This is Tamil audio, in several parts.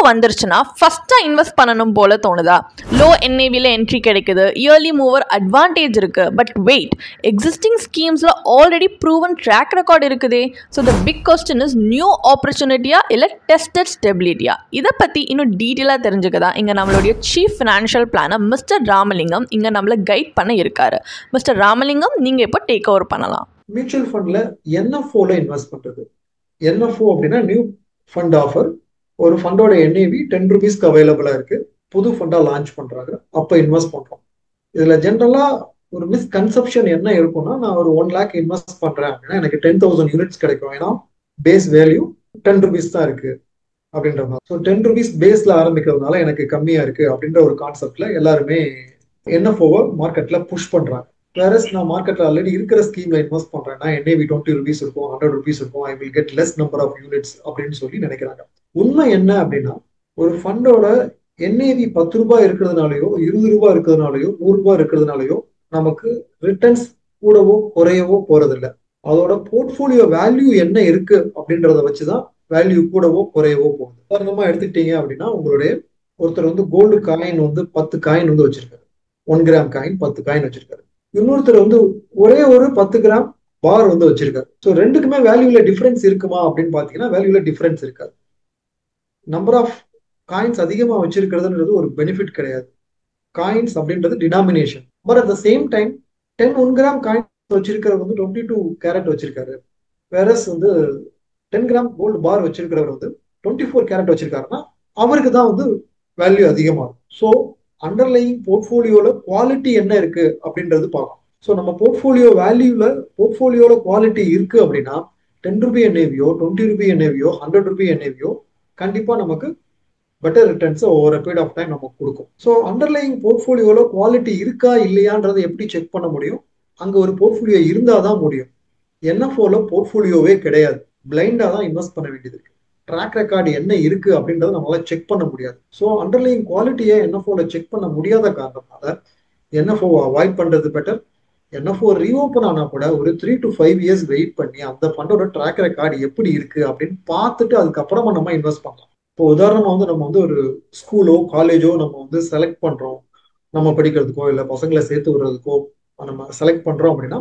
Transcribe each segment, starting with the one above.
வந்துருச்சுன்னா ஃபர்ஸ்டா இன்வெஸ்ட் பண்ணணும் போல தோணுதா? லோ NAV-ல என்ட்ரி கிடைக்குது, இயர்லி மூவர் அட்வான்டேஜ் இருக்கு. பட் வெயிட், எக்ஸிஸ்டிங் ஸ்கீம்ஸ்ல ஆல்ரெடி ப்ரூவன் ட்ராக் ரெக்கார்ட் இருக்குதே. So the big question is new ஆப்பர்ச்சுனிட்டியா இல்லை டெஸ்டட் ஸ்டெபிலிட்டியா? இதை பற்றி இன்னும் டீட்டெயிலாக தெரிஞ்சுக்கதா இங்கே நம்மளுடைய chief financial planar mister Ramalingam இங்கே நம்மளை கைட் பண்ண இருக்காரு. மிஸ்டர் ராமலிங்கம், நீங்கள் இப்போ டேக் ஓவர் பண்ணலாம். மியூச்சுவல் ஃபண்ட்ல NFO-ல இன்வெஸ்ட் பண்றது. NFO அப்படின்னா நியூ ஃபண்ட் ஆஃபர். ஒரு ஃபண்டோட NAV 10 ரூபீஸ்க்கு அவைலபிளா இருக்கு, புது ஃபண்டா லான்ச் பண்றாங்க, அப்ப இன்வெஸ்ட் பண்றோம். இதுல ஜென்ரலா ஒரு மிஸ்கன்செப்ஷன் என்ன இருக்கும்னா, நான் ஒரு 1 lakh இன்வெஸ்ட் பண்றேன் அப்படின்னா எனக்கு 10,000 யூனிட்ஸ் கிடைக்கும், ஏன்னா பேஸ் வேல்யூ 10 ரூபீஸ் தான் இருக்கு அப்படின்ற மாதிரி. ஸோ 10 ரூபீஸ் பேஸ்ல ஆரம்பிக்கிறதுனால எனக்கு கம்மியா இருக்கு அப்படின்ற ஒரு கான்செப்ட்ல எல்லாருமே NFO-வை மார்க்கெட்ல புஷ் பண்றாங்க. வேறஸ் நான் மார்க்கெட்ல ஆல்ரெடி இருக்கிற ஸ்கீம்ல இன்வெஸ்ட் பண்றேன்னா NAV 20 ரூபீஸ் இருக்கும், 100 ரூபீஸ் இருக்கும், I will get less number of units அப்படின்னு சொல்லி நினைக்கிறாங்க. உண்மை என்ன அப்படின்னா, ஒரு ஃபண்டோட NAV 10 ரூபாய் இருக்கிறதுனாலயோ 20 ரூபாய் இருக்கிறதுனாலயோ 100 ரூபாய் இருக்கிறதுனாலயோ நமக்கு ரிட்டர்ன்ஸ் கூடவோ குறையவோ போறதில்லை. அதோட போர்ட்ஃபோலியோ வேல்யூ என்ன இருக்கு அப்படின்றத வச்சுதான் வேல்யூ கூடவோ குறையவோ போகுது. உதாரணமா எடுத்துக்கிட்டீங்க அப்படின்னா, உங்களுடைய ஒருத்தர் வந்து கோல்டு காயின் வந்து 10 காயின் வந்து வச்சிருக்காரு, 1 கிராம் காயின் 10 காயின் வச்சிருக்காரு. இன்னொருத்தர் வந்து ஒரே ஒரு 10 கிராம் பார் வந்து வச்சிருக்காரு. ஸோ ரெண்டுக்குமே வேல்யூல டிஃபரன்ஸ் இருக்குமா அப்படின்னு பாத்தீங்கன்னா வேல்யூல டிஃபரன்ஸ் இருக்காது. நம்பர் ஆஃப் காயின்ஸ் அதிகமா வச்சிருக்கிறதுன்றது ஒரு பெனிஃபிட் கிடையாது. காயின்ஸ் அப்படின்றது denomination. But at the same time 1 gram coin வச்சிருக்கிறவர் வந்து 22 கேரட் வச்சிருக்காரு, வேறஸ் வந்து 10 கிராம் கோல்டு பார் வச்சிருக்கிறவர் வந்து 24 கேரட் வச்சிருக்காருன்னா அவருக்கு தான் வந்து வேல்யூ அதிகமாகும். ஸோ அண்டர்லையிங் போர்ட்ஃபோலியோல குவாலிட்டி என்ன இருக்கு அப்படின்றது பார்க்கும். ஸோ நம்ம போர்ட்ஃபோலியோல குவாலிட்டி இருக்கு அப்படின்னா 10 ரூபி NAV-யோ 20 ரூபி NAV-யோ 100 ரூபி NAV-யோ கண்டிப்பா நமக்கு better returns over period of time நமக்கு கொடுக்கும். ஸோ அண்டர்லையிங் போர்ட்ஃபோலியோல குவாலிட்டி இருக்கா இல்லையான்றதை எப்படி செக் பண்ண முடியும்? அங்க ஒரு போர்ட்ஃபோலியோ இருந்தாதான் முடியும். NFO-ல போர்ட்ஃபோலியோவே கிடையாது, பிளைண்டா தான் இன்வெஸ்ட் பண்ண வேண்டியது இருக்கு. ட்ராக் ரெக்கார்டு என்ன இருக்கு அப்படின்றத நம்மளால செக் பண்ண முடியாது. ஸோ அண்டர்லையிங் குவாலிட்டியை NFO-ல செக் பண்ண முடியாத காரணத்தால NFO-வை அவாய்ட் பண்றது பெட்டர். NFO ரீஓப்பன் ஆனா கூட ஒரு 3 to 5 years வெயிட் பண்ணி அந்த ஃபண்டோட ட்ராக் ரெக்கார்டு எப்படி இருக்கு அப்படின்னு பார்த்துட்டு அதுக்கப்புறமா நம்ம இன்வெஸ்ட் பண்ணலாம். இப்போ உதாரணமா வந்து நம்ம வந்து ஒரு ஸ்கூலோ காலேஜோ நம்ம வந்து செலக்ட் பண்றோம், நம்ம படிக்கிறதுக்கோ இல்லை பசங்களை சேர்த்து விடுறதுக்கோ நம்ம செலக்ட் பண்றோம் அப்படின்னா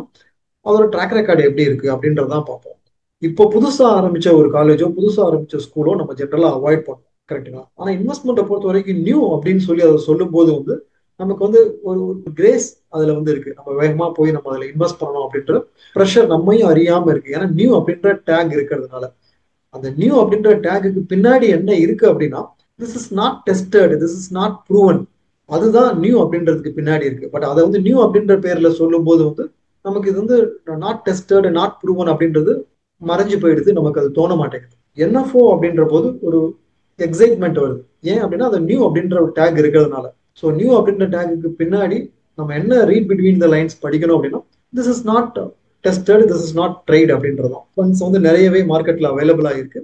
அதோட ட்ராக் ரெக்கார்டு எப்படி இருக்கு அப்படின்றதான் பார்ப்போம். இப்போ புதுசா ஆரம்பிச்ச ஒரு காலேஜோ புதுசா ஆரம்பிச்ச ஸ்கூலோ நம்ம ஜென்ரலா அவாய்ட் பண்ணுவோம், கரெக்டுங்களா? ஆனா இன்வெஸ்ட்மெண்ட்டை பொறுத்த வரைக்கும் நியூ அப்படின்னு சொல்லி அதை சொல்லும் போது வந்து நமக்கு வந்து ஒரு கிரேஸ் அதுல வந்து இருக்கு. நம்ம வேகமா போய் நம்ம அதுல இன்வெஸ்ட் பண்ணணும் அப்படின்ற ப்ரெஷர் நம்மையும் அறியாம இருக்கு, ஏன்னா நியூ அப்படின்ற டேக் இருக்கிறதுனால. அந்த நியூ அப்படின்ற டேகுக்கு பின்னாடி என்ன இருக்கு அப்படின்னா, this is not tested, this is not proven, அதுதான் நியூ அப்படின்றதுக்கு பின்னாடி இருக்கு. பட் அதை வந்து நியூ அப்படின்ற பேர்ல சொல்லும் போது வந்து நமக்கு இது வந்து நாட் டெஸ்டட் நாட் ப்ரூவன் அப்படின்றது மறைஞ்சு போயிடுது, நமக்கு அது தோண மாட்டேங்குது. NFO அப்படின்ற போது ஒரு எக்ஸைட்மெண்ட் வருது. ஏன் அப்படின்னா அது நியூ அப்படின்ற ஒரு டேக் இருக்கிறதுனால. ஸோ நியூ அப்படின்ற டேகுக்கு பின்னாடி நம்ம என்ன ரீட் பிட்வீன் த லைன்ஸ் படிக்கணும் அப்படின்னா, this is not tested, this is not tried அப்படின்றதும். ஃபண்ட்ஸ் வந்து நிறையவே மார்க்கெட்ல அவைலபிளா இருக்கு,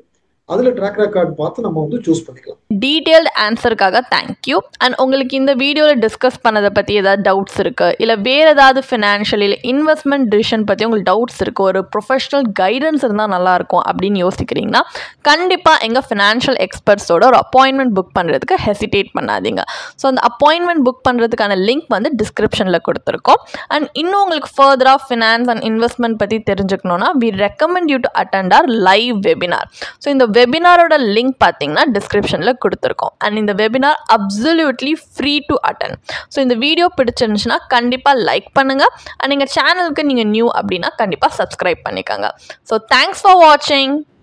அதுல ட்ராக் ரெக்கார்ட் பார்த்து நம்ம வந்து சூஸ் பண்ணிக்கலாம். Detailed ஆன்சருக்காக thank you. அண்ட் உங்களுக்கு இந்த வீடியோவில் டிஸ்கஸ் பண்ணதை பற்றி ஏதாவது டவுட்ஸ் இருக்குது, இல்லை வேறு ஏதாவது ஃபினான்ஷியல் இல்லை இன்வெஸ்ட்மெண்ட் டிசிஷன் பற்றி உங்களுக்கு டவுட்ஸ் இருக்குது, ஒரு ப்ரொஃபஷனல் கைடன்ஸ் இருந்தால் நல்லாயிருக்கும் அப்படின்னு யோசிக்கிறீங்கன்னா கண்டிப்பாக எங்கள் ஃபினான்ஷியல் எக்ஸ்பர்ட்ஸோட ஒரு அப்பாயின்மெண்ட் புக் பண்ணுறதுக்கு ஹெசிடேட் பண்ணாதீங்க. ஸோ அந்த அப்பாயின்மெண்ட் புக் பண்ணுறதுக்கான லிங்க் வந்து டிஸ்கிரிப்ஷனில் கொடுத்துருக்கோம். அண்ட் இன்னும் உங்களுக்கு ஃபர்தராக ஃபினான்ஸ் அண்ட் இன்வெஸ்ட்மெண்ட் பற்றி தெரிஞ்சுக்கணுன்னா we recommend you to attend our live webinar. So இந்த வெபினாரோட லிங்க் பார்த்தீங்கன்னா டிஸ்கிரிப்ஷனில் கொடுத்துருக்கோம். அண்ட் இந்த webinar absolutely free to attend. So இந்த வீடியோ பிடிச்சிருந்துச்சுன்னா கண்டிப்பாக லைக் பண்ணுங்கள். அண்ட் எங்கள் சேனலுக்கு நீங்கள் நியூ அப்படின்னா கண்டிப்பாக சப்ஸ்கிரைப் பண்ணிக்கோங்க. ஸோ தேங்க்ஸ் ஃபார் வாட்சிங்.